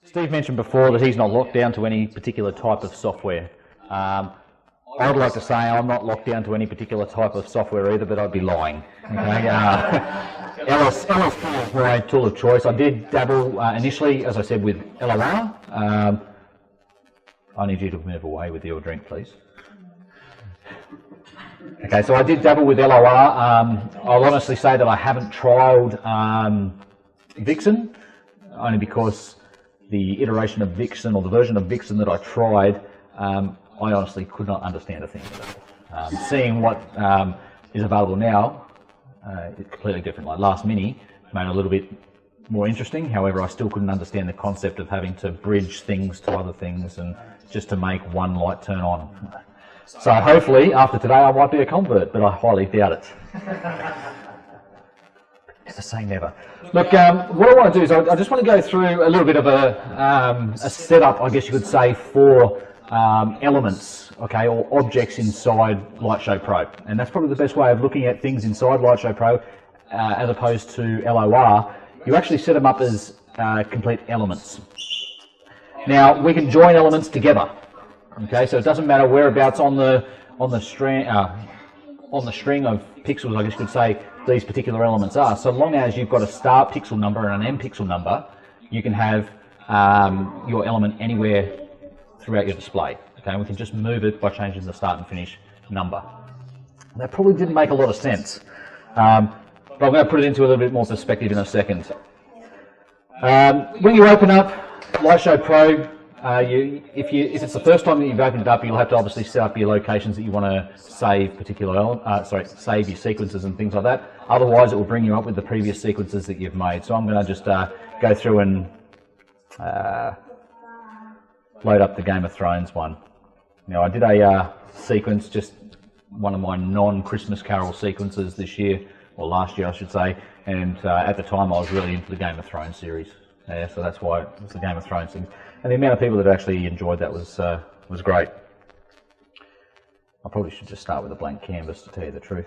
Steve mentioned before that he's not locked down to any particular type of software. I'd like to say I'm not locked down to any particular type of software either, but I'd be lying. Okay? LS4 is my tool of choice. I did dabble initially, as I said, with LOR. I need you to move away with your drink, please. Okay, so I did dabble with LOR. I'll honestly say that I haven't trialled Vixen, only because the iteration of Vixen, or the version of Vixen that I tried, I honestly could not understand a thing of it. Seeing what is available now, it's completely different. Like Last Mini made it a little bit more interesting, however I still couldn't understand the concept of having to bridge things to other things and just to make one light turn on. So hopefully after today I might be a convert, but I highly doubt it. Never say never. Look, what I want to do is I just want to go through a little bit of a setup, I guess you could say, for elements, okay, or objects inside LightShow Pro. And that's probably the best way of looking at things inside LightShow Pro, as opposed to LOR. You actually set them up as complete elements. Now, we can join elements together. Okay, so it doesn't matter whereabouts on the string of pixels, I guess you could say, these particular elements are. So long as you've got a start pixel number and an end pixel number, you can have your element anywhere throughout your display. Okay, and we can just move it by changing the start and finish number. That probably didn't make a lot of sense, but I'm going to put it into a little bit more perspective in a second. When you open up LightShow Pro, if it's the first time that you've opened it up, you'll have to obviously set up your locations that you want to save save your sequences and things like that. Otherwise, it will bring you up with the previous sequences that you've made. So I'm going to just go through and load up the Game of Thrones one. Now, I did a sequence, just one of my non-Christmas Carol sequences this year, or last year I should say, and at the time I was really into the Game of Thrones series. Yeah, so that's why it was the Game of Thrones thing. And the amount of people that actually enjoyed that was great. I probably should just start with a blank canvas, to tell you the truth.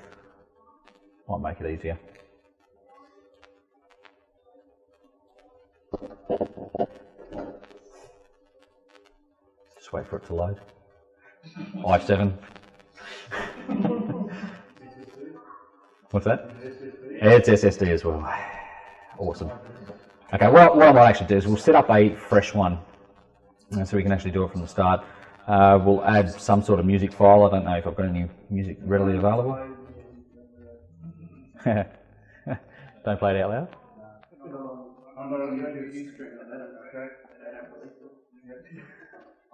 Might make it easier. Just wait for it to load. i7. What's that? It's SSD as well. Awesome. Okay, what I might actually do is we'll set up a fresh one, so we can actually do it from the start. We'll add some sort of music file. I don't know if I've got any music readily available. Don't play it out loud.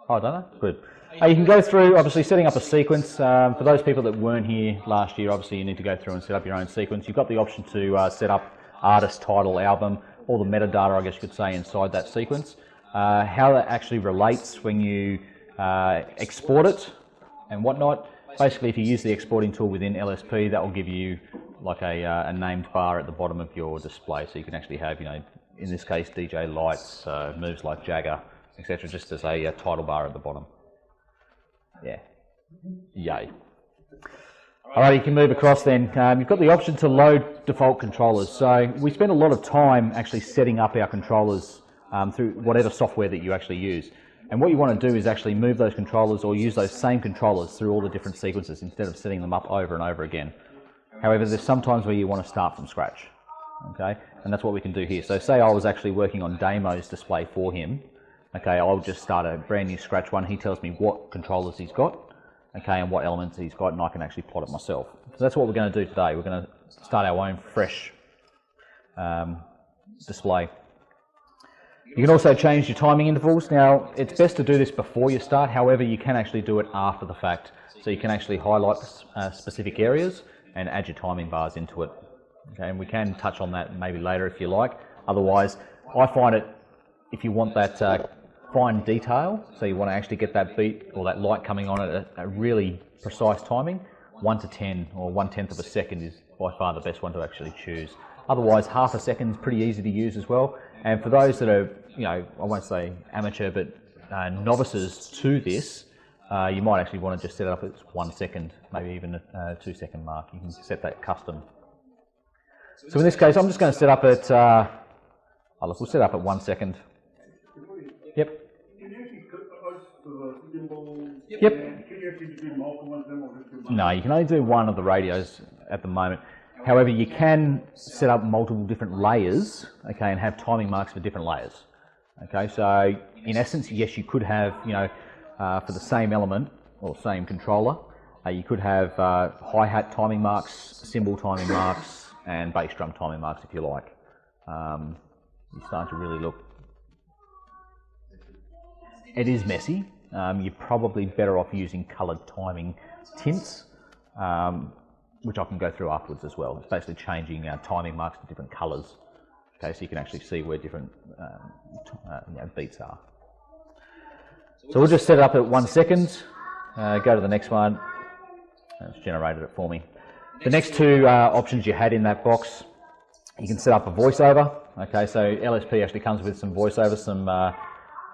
Oh, don't I? Good. You can go through, obviously, setting up a sequence. For those people that weren't here last year, obviously you need to go through and set up your own sequence. You've got the option to set up artist, title, album, all the metadata, I guess you could say, inside that sequence. How that actually relates when you export it and whatnot. Basically, if you use the exporting tool within LSP, that will give you like a named bar at the bottom of your display. So you can actually have, you know, in this case, DJ Lights, Moves Like Jagger, etc., just as a title bar at the bottom. Yeah. Yay. Alright, you can move across then. You've got the option to load default controllers. So we spend a lot of time actually setting up our controllers through whatever software that you actually use. And what you want to do is actually move those controllers or use those same controllers through all the different sequences instead of setting them up over and over again. However, there's some times where you want to start from scratch. Okay, and that's what we can do here. So say I was actually working on Damo's display for him. Okay, I'll just start a brand new scratch one. He tells me what controllers he's got, okay, and what elements he's got, and I can actually plot it myself. So that's what we're going to do today. We're going to start our own fresh display. You can also change your timing intervals. Now, it's best to do this before you start. However, you can actually do it after the fact. So you can actually highlight specific areas and add your timing bars into it. Okay, and we can touch on that maybe later if you like. Otherwise, I find it, if you want that fine detail, so you want to actually get that beat or that light coming on at a really precise timing, 1 to 10 or 1/10 of a second is by far the best one to actually choose. Otherwise, half a second is pretty easy to use as well. And for those that are, you know, I won't say amateur, but novices to this, you might actually want to just set it up at 1 second, maybe even a 2 second mark. You can set that custom. So in this case, I'm just going to set up at, look, we'll set up at 1 second. Yep. No, you can only do one of the radios at the moment. However, you can set up multiple different layers, okay, and have timing marks for different layers. Okay, so in essence, yes, you could have, for the same element or same controller, you could have hi-hat timing marks, cymbal timing marks, and bass drum timing marks if you like. You're starting to really look. It is messy. You're probably better off using coloured timing tints, which I can go through afterwards as well. It's basically changing timing marks to different colours, okay, so you can actually see where different beats are. So we'll just set it up at 1 second, go to the next one, and it's generated it for me. The next two options you had in that box, you can set up a voiceover, okay, so LSP actually comes with some voiceover, some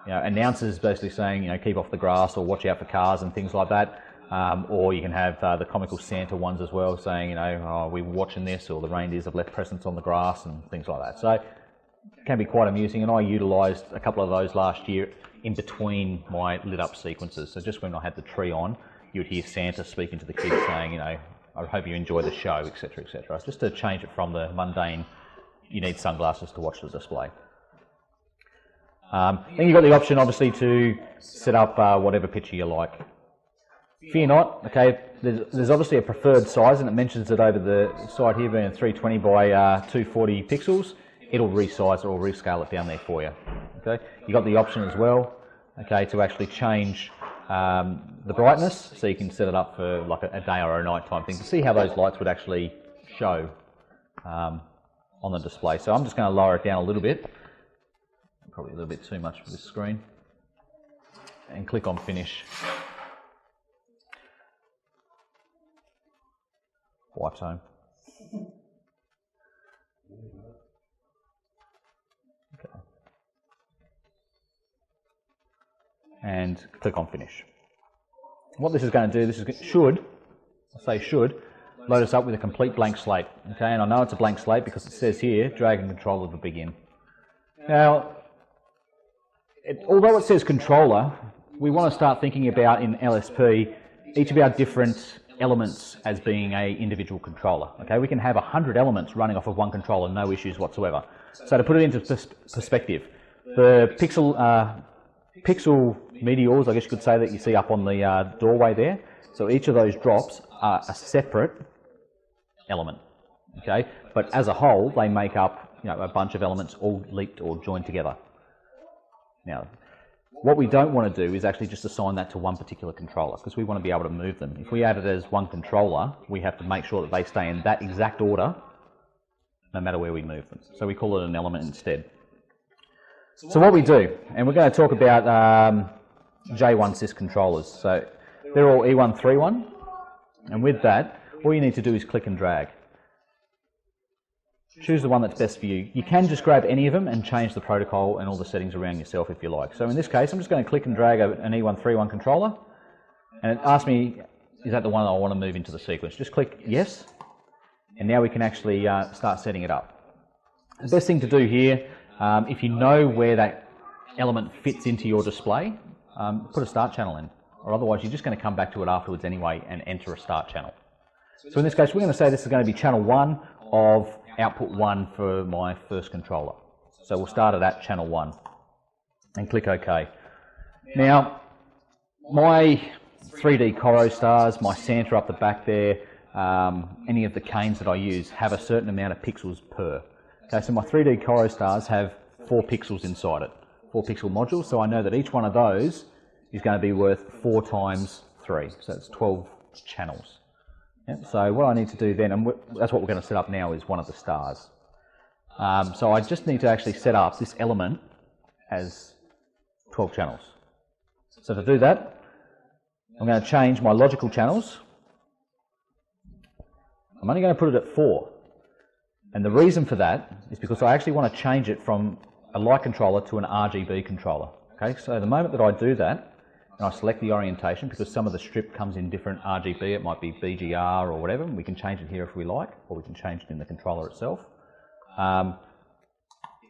announcers basically saying, keep off the grass or watch out for cars and things like that. Or you can have the comical Santa ones as well, saying, oh, we're watching this, or the reindeers have left presents on the grass and things like that. So it can be quite amusing, and I utilised a couple of those last year in between my lit up sequences. So just when I had the tree on, you'd hear Santa speaking to the kids saying, I hope you enjoy the show, etc., etc. Just to change it from the mundane, you need sunglasses to watch the display. Then you've got the option, obviously, to set up whatever picture you like. Fear not, okay, there's obviously a preferred size, and it mentions it over the side here being 320 by 240 pixels. It'll resize it or rescale it down there for you. Okay, you've got the option as well, okay, to actually change the brightness, so you can set it up for like a day or a night time thing to see how those lights would actually show on the display. So I'm just going to lower it down a little bit, probably a little bit too much for this screen, and click on finish. Wife's home. Okay. And click on finish. What this is going to do, this should load us up with a complete blank slate. Okay, and I know it's a blank slate because it says here, drag and controller to begin. Now, although it says controller, we want to start thinking about in LSP each of our different elements as being an individual controller. Okay, we can have 100 elements running off of one controller, no issues whatsoever. So to put it into perspective, the pixel meteors, I guess you could say, that you see up on the doorway there, so each of those drops are a separate element. Okay, but as a whole, they make up a bunch of elements all linked or joined together. Now, what we don't want to do is actually just assign that to one particular controller, because we want to be able to move them. If we add it as one controller, we have to make sure that they stay in that exact order, no matter where we move them. So we call it an element instead. So what we do, and we're going to talk about J1 sys controllers. So they're all E131, and with that, all you need to do is click and drag. Choose the one that's best for you. You can just grab any of them and change the protocol and all the settings around yourself if you like. So in this case, I'm just going to click and drag an E131 controller, and it asks me, is that the one I want to move into the sequence? Just click yes, and now we can actually start setting it up. The best thing to do here, if you know where that element fits into your display, put a start channel in, or otherwise you're just going to come back to it afterwards anyway and enter a start channel. So in this case, we're going to say this is going to be channel 1 of output 1 for my first controller. So we'll start it at channel 1 and click OK. Now, my 3D Coro stars, my Santa up the back there, any of the canes that I use have a certain amount of pixels per. Okay, so my 3D Coro stars have 4 pixels inside it, 4 pixel modules, so I know that each one of those is going to be worth 4 times 3, so it's 12 channels. Yep, so what I need to do then, and that's what we're going to set up now, is one of the stars. So I just need to actually set up this element as 12 channels. So to do that, I'm going to change my logical channels. I'm only going to put it at 4. And the reason for that is because I actually want to change it from a light controller to an RGB controller. Okay, so the moment that I do that, and I select the orientation, because some of the strip comes in different RGB, it might be BGR or whatever, and we can change it here if we like, or we can change it in the controller itself.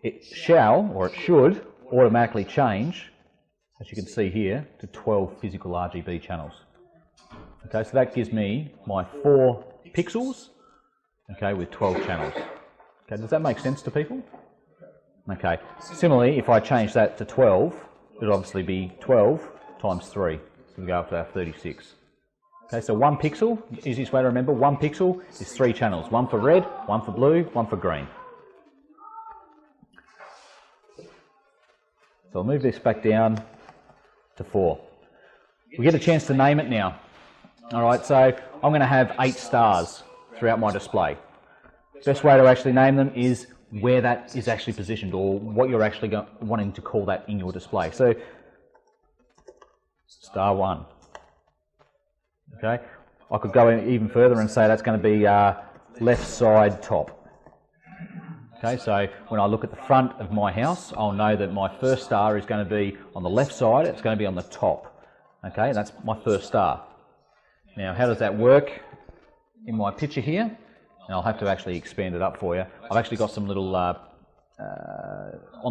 It shall, or it should, automatically change as you can see here, to 12 physical RGB channels. Okay, so that gives me my 4 pixels, okay, with 12 channels. Okay, does that make sense to people? Okay, similarly, if I change that to 12, it would obviously be 12 times 3, so we go up to our 36. Okay, so 1 pixel, the easiest way to remember, 1 pixel is 3 channels, 1 for red, 1 for blue, 1 for green. So I'll move this back down to 4. We get a chance to name it now. Alright, so I'm going to have 8 stars throughout my display. Best way to actually name them is where that is actually positioned, or what you're actually wanting to call that in your display. So, star 1. Okay, I could go even further and say that's going to be left side top. Okay, so when I look at the front of my house, I'll know that my first star is going to be on the left side, it's going to be on the top. Okay, that's my first star. Now, how does that work in my picture here? And I'll have to actually expand it up for you. I've actually got some little, on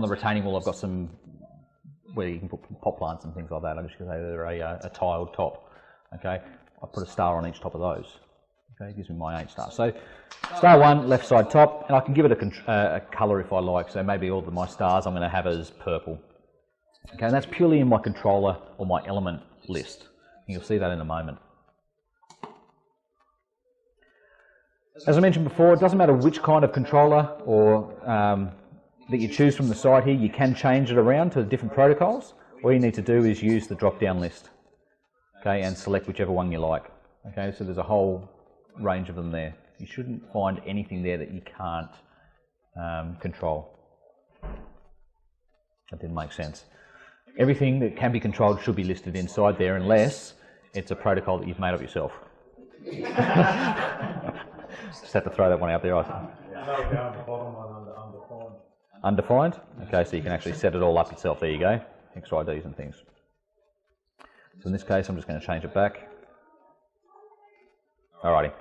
the retaining wall, I've got some where you can put pot plants and things like that. I'm just going to say they're a tiled top. Okay, I put a star on each top of those. Okay, it gives me my 8 stars. So, star 1, left side top, and I can give it a colour if I like. So maybe all of my stars I'm going to have as purple. Okay, and that's purely in my controller or my element list. And you'll see that in a moment. As I mentioned before, it doesn't matter which kind of controller or that you choose from the side here. You can change it around to different protocols. All you need to do is use the drop-down list, okay, and select whichever one you like. Okay, so there's a whole range of them there. You shouldn't find anything there that you can't control. That didn't make sense. Everything that can be controlled should be listed inside there, unless it's a protocol that you've made up yourself. Just have to throw that one out there, I think. Down the bottom one under undefined. Undefined? Okay, so you can actually set it all up yourself. There you go. Extra IDs and things. So in this case, I'm just going to change it back. Alrighty.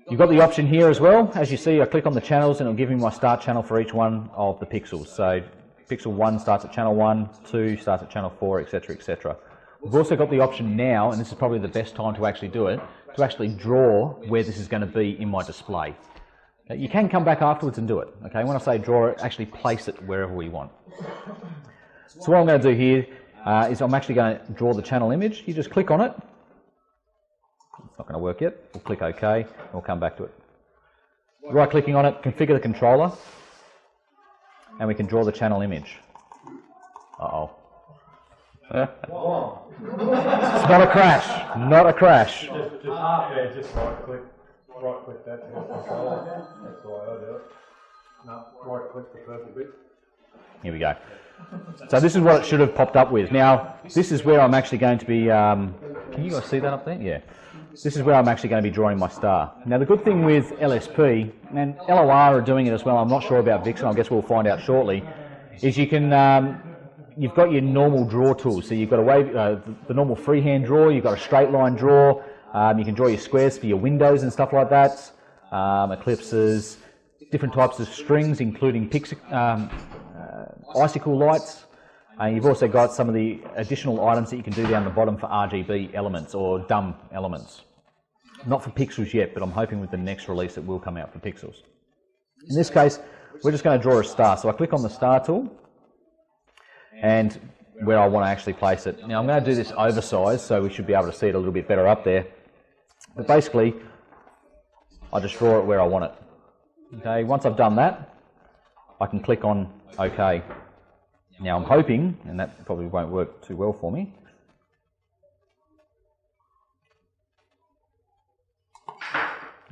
You've got the option here as well. As you see, I click on the channels and it'll give me my start channel for each one of the pixels. So pixel 1 starts at channel 1, 2 starts at channel 4, etc, etc. We've also got the option now, and this is probably the best time to actually do it, to actually draw where this is going to be in my display. You can come back afterwards and do it. Okay, when I say draw it, actually place it wherever we want. So what I'm going to do here is I'm actually going to draw the channel image. You just click on it. It's not going to work yet. We'll click OK, and we'll come back to it. Right clicking on it, configure the controller, and we can draw the channel image. Uh-oh. It's not a crash. Not a crash. Just right click that to the controller. That's the way I do it. No, right click the purple bit. Here we go. So this is what it should have popped up with. Now, this is where I'm actually going to be, can you guys see that up there? Yeah. This is where I'm actually going to be drawing my star. Now, the good thing with LSP, and LOR are doing it as well, I'm not sure about Vixen, I guess we'll find out shortly, is you can, you've got your normal draw tools. So you've got the normal freehand draw, you've got a straight line draw, you can draw your squares for your windows and stuff like that, eclipses, different types of strings, including icicle lights. You've also got some of the additional items that you can do down the bottom for RGB elements or dumb elements. Not for pixels yet, but I'm hoping with the next release it will come out for pixels. In this case, we're just going to draw a star. So I click on the star tool and where I want to actually place it. Now I'm going to do this oversized, so we should be able to see it a little bit better up there. But basically, I just draw it where I want it. Okay, once I've done that, I can click on OK. Now I'm hoping, and that probably won't work too well for me.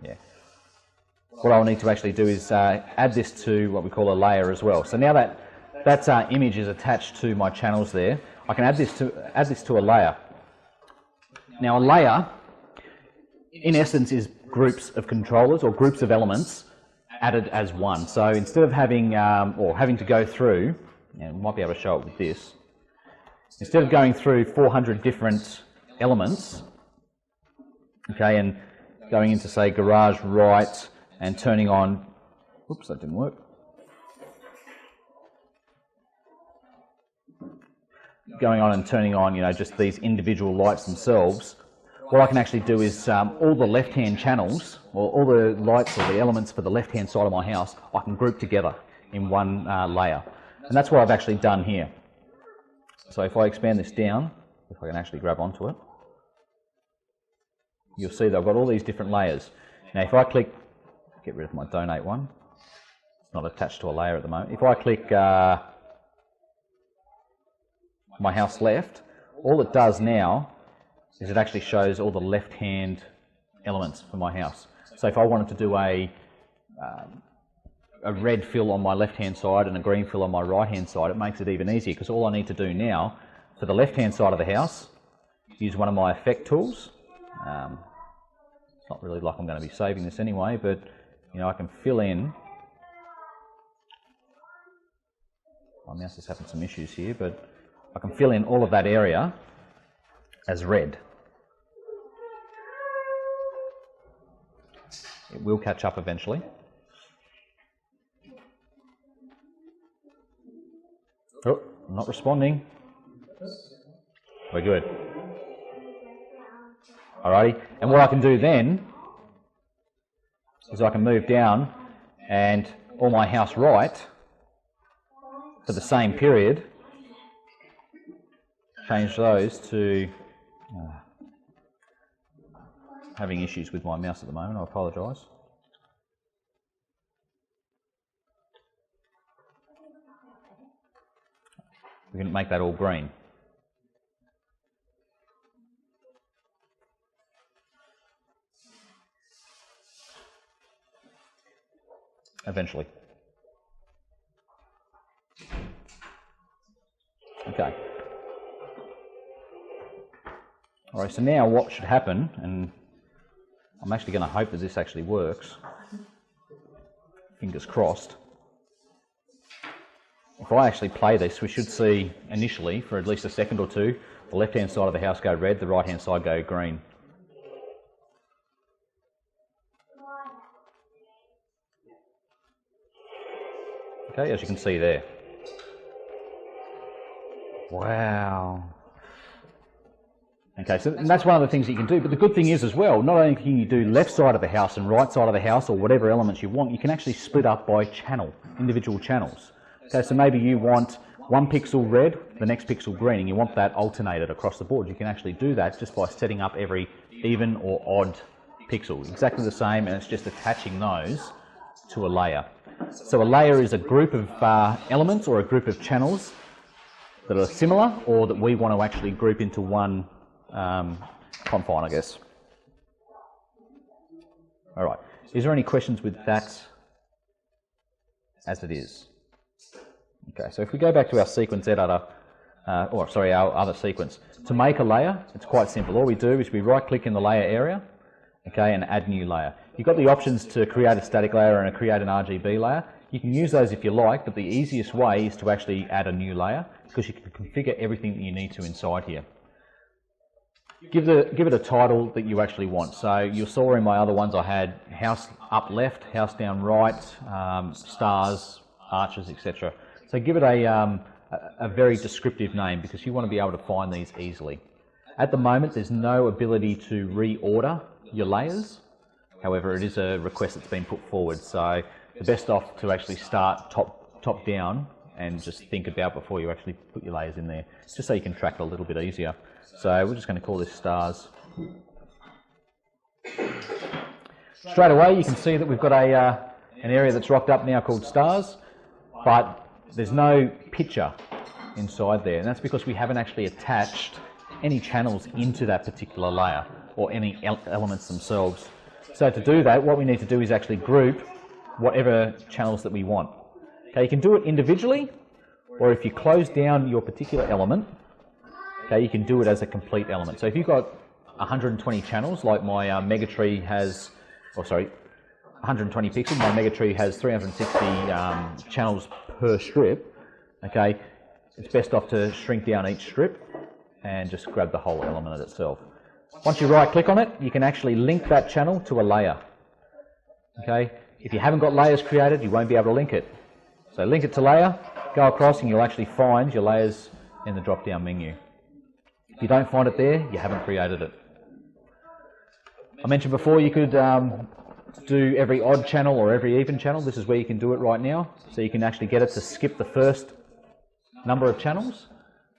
Yeah. What I'll need to actually do is add this to what we call a layer as well. So now that image is attached to my channels there, I can add this to a layer. Now a layer, in essence, is groups of controllers or groups of elements added as one. So instead of having to go through, and we might be able to show it with this, instead of going through 400 different elements, okay, and going into, say, garage right and turning on, oops, that didn't work. going on and turning on, just these individual lights themselves, what I can actually do is all the left-hand channels, or all the lights or the elements for the left-hand side of my house, I can group together in one layer. And that's what I've actually done here. So if I expand this down, if I can actually grab onto it, you'll see that I've got all these different layers. Now if I click, get rid of my donate one, it's not attached to a layer at the moment. If I click my house left, all it does now is it actually shows all the left-hand elements for my house. So if I wanted to do a red fill on my left-hand side and a green fill on my right-hand side, it makes it even easier, because all I need to do now, for the left-hand side of the house, use one of my effect tools. It's not really like I'm going to be saving this anyway, but I can fill in. My mouse is having some issues here, but I can fill in all of that area as red. It will catch up eventually. Oh, not responding. We're good. Alrighty, and what I can do then is I can move down, and all my house right for the same period, change those to having issues with my mouse at the moment, I apologise. We can make that all green. Eventually. Okay. Alright, so now what should happen, and I'm actually going to hope that this actually works, fingers crossed. If I actually play this, we should see initially, for at least a second or two, the left-hand side of the house go red, the right-hand side go green. Okay, as you can see there. Wow. Okay, so that's one of the things that you can do, but the good thing is as well, not only can you do left side of the house and right side of the house, or whatever elements you want, you can actually split up by channel, individual channels. Okay, so maybe you want one pixel red, the next pixel green, and you want that alternated across the board. You can actually do that just by setting up every even or odd pixel, exactly the same, and it's just attaching those to a layer. So a layer is a group of elements or a group of channels that are similar, or that we want to actually group into one confine, I guess. All right. Is there any questions with that as it is? Okay, so if we go back to our sequence editor, our other sequence, to make a layer, it's quite simple. All we do is we right-click in the layer area, okay, and add new layer. You've got the options to create a static layer and create an RGB layer. You can use those if you like, but the easiest way is to actually add a new layer, because you can configure everything that you need to inside here. Give it a title that you actually want. So you saw in my other ones I had house up left, house down right, stars, arches, etc. So give it a very descriptive name, because you want to be able to find these easily. At the moment there's no ability to reorder your layers. However, it is a request that's been put forward, so the best off to actually start top down and just think about before you actually put your layers in there, just so you can track it a little bit easier. So we're just going to call this stars. Straight away you can see that we've got an area that's rocked up now called stars, but there's no picture inside there, and that's because we haven't actually attached any channels into that particular layer, or any elements themselves. So to do that, what we need to do is actually group whatever channels that we want. Okay, you can do it individually, or if you close down your particular element, okay, you can do it as a complete element. So if you've got 120 channels, like my Megatree has, 120 pixels, my Megatree has 360 channels per strip, okay, it's best off to shrink down each strip and just grab the whole element itself. Once you right click on it, you can actually link that channel to a layer. Okay, if you haven't got layers created, you won't be able to link it. So link it to layer, go across, and you'll actually find your layers in the drop-down menu. If you don't find it there, you haven't created it. I mentioned before you could do every odd channel or every even channel. This is where you can do it right now. So you can actually get it to skip the first number of channels.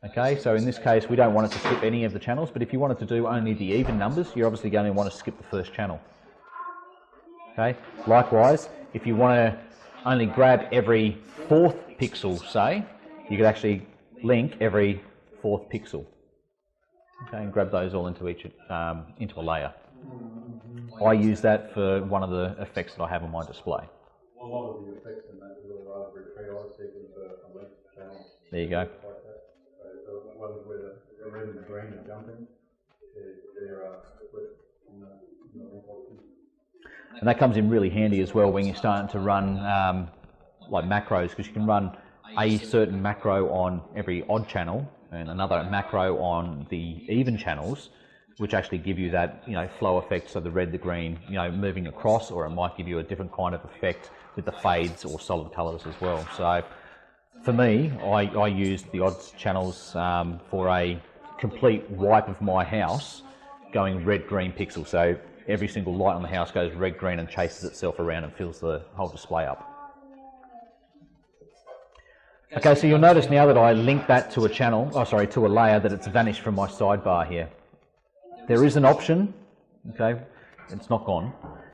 Okay, so in this case we don't want it to skip any of the channels, but if you wanted to do only the even numbers, you're obviously going to want to skip the first channel. Okay, likewise, if you want to only grab every fourth pixel, say, you could actually link every fourth pixel. Okay, and grab those all into a layer. I use that for one of the effects that I have on my display. A lot of the effects in that really rather retrieve sequence a link channel. There you go. Like that. So the ones where the red and the green are jumping, they're split in the link option. And that comes in really handy as well when you're starting to run like macros, because you can run a certain macro on every odd channel and another macro on the even channels, which actually give you that, you know, flow effect, so the red, the green, you know, moving across, or it might give you a different kind of effect with the fades or solid colours as well. So for me, I use the odds channels for a complete wipe of my house going red, green pixel. So every single light on the house goes red, green and chases itself around and fills the whole display up. Okay, so you'll notice now that I link that to a channel, to a layer, that it's vanished from my sidebar here. There is an option, okay, it's not gone,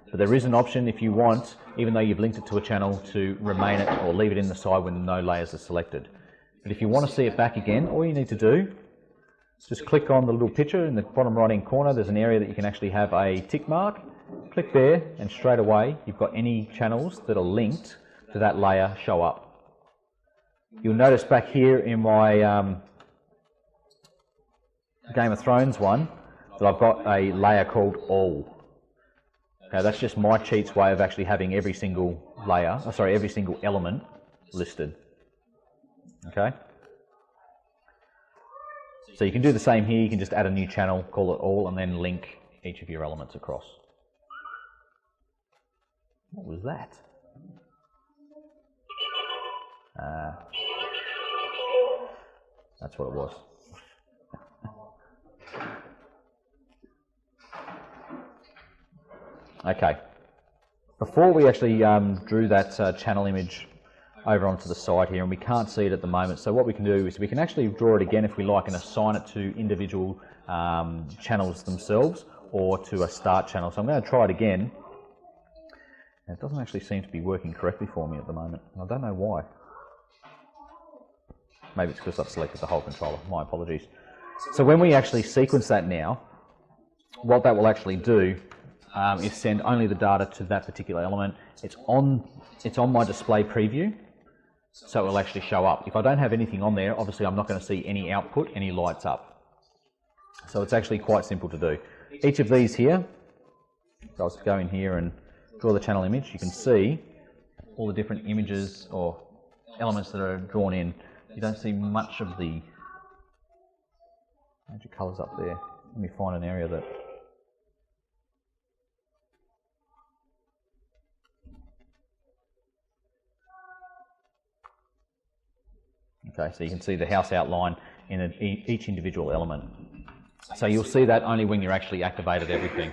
but there is an option if you want, even though you've linked it to a channel, to remain it or leave it in the side when no layers are selected. But if you want to see it back again, all you need to do is just click on the little picture in the bottom right hand corner. There's an area that you can actually have a tick mark. Click there and straight away you've got any channels that are linked to that layer show up. You'll notice back here in my Game of Thrones one that I've got a layer called All. Okay, that's just my cheat's way of actually having every single layer, every single element listed. Okay. So you can do the same here. You can just add a new channel, call it All, and then link each of your elements across. What was that? That's what it was. Okay. Before we actually drew that channel image over onto the side here, and we can't see it at the moment, so what we can do is we can actually draw it again if we like and assign it to individual channels themselves or to a start channel. So I'm going to try it again. And it doesn't actually seem to be working correctly for me at the moment. I don't know why. Maybe it's because I've selected the whole controller. My apologies. So when we actually sequence that now, what that will actually do is send only the data to that particular element. It's on my display preview, so it will actually show up. If I don't have anything on there, obviously I'm not going to see any output, any lights up. So it's actually quite simple to do. Each of these here, so I'll go in here and draw the channel image. You can see all the different images or elements that are drawn in. You don't see much of the major colours up there. Let me find an area that... Okay, so you can see the house outline in each individual element. So you'll see that only when you're actually activated everything.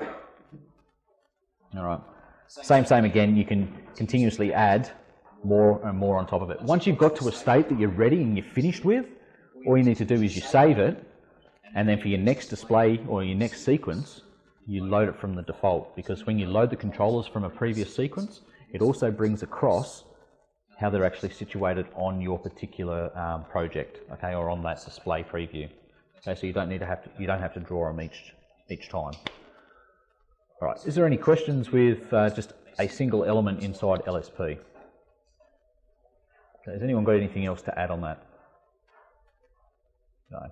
All right. Same again, you can continuously add more and more on top of it. Once you've got to a state that you're ready and you're finished with, all you need to do is you save it, and then for your next display or your next sequence, you load it from the default, because when you load the controllers from a previous sequence, it also brings across how they're actually situated on your particular project, okay, or on that display preview. Okay, so you don't have to draw them each time. All right, is there any questions with just a single element inside LSP? Okay, has anyone got anything else to add on that? No.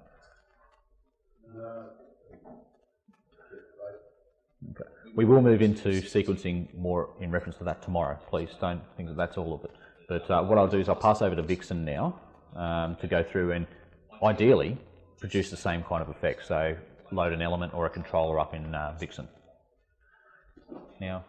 Okay. We will move into sequencing more in reference to that tomorrow. Please don't think that that's all of it. But what I'll do is I'll pass over to Vixen now to go through and ideally produce the same kind of effect. So load an element or a controller up in Vixen. Now,